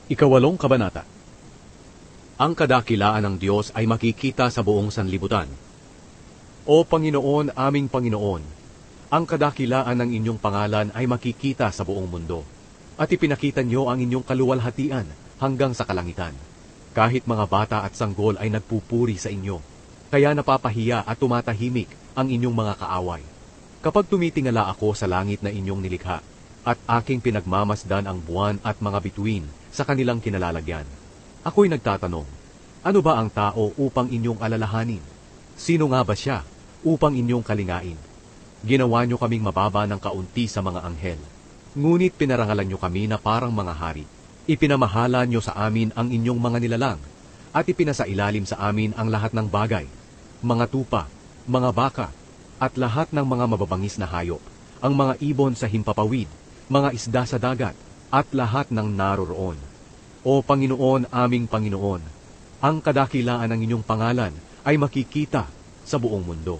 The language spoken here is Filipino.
Ikawalong kabanata. Ang kadakilaan ng Diyos ay makikita sa buong sanlibutan. O Panginoon, aming Panginoon, ang kadakilaan ng inyong pangalan ay makikita sa buong mundo, at ipinakita niyo ang inyong kaluwalhatian hanggang sa kalangitan. Kahit mga bata at sanggol ay nagpupuri sa inyo, kaya napapahiya at tumatahimik ang inyong mga kaaway. Kapag tumitingala ako sa langit na inyong nilikha, at aking pinagmamasdan ang buwan at mga bituin sa kanilang kinalalagyan, ako'y nagtatanong, ano ba ang tao upang inyong alalahanin? Sino nga ba siya upang inyong kalingain? Ginawa niyo kaming mababa ng kaunti sa mga anghel, ngunit pinarangalan niyo kami na parang mga hari. Ipinamahala niyo sa amin ang inyong mga nilalang, at ipinasailalim sa amin ang lahat ng bagay, mga tupa, mga baka, at lahat ng mga mababangis na hayop, ang mga ibon sa himpapawid, mga isda sa dagat, at lahat ng naroroon. O Panginoon, aming Panginoon, ang kadakilaan ng inyong pangalan ay makikita sa buong mundo.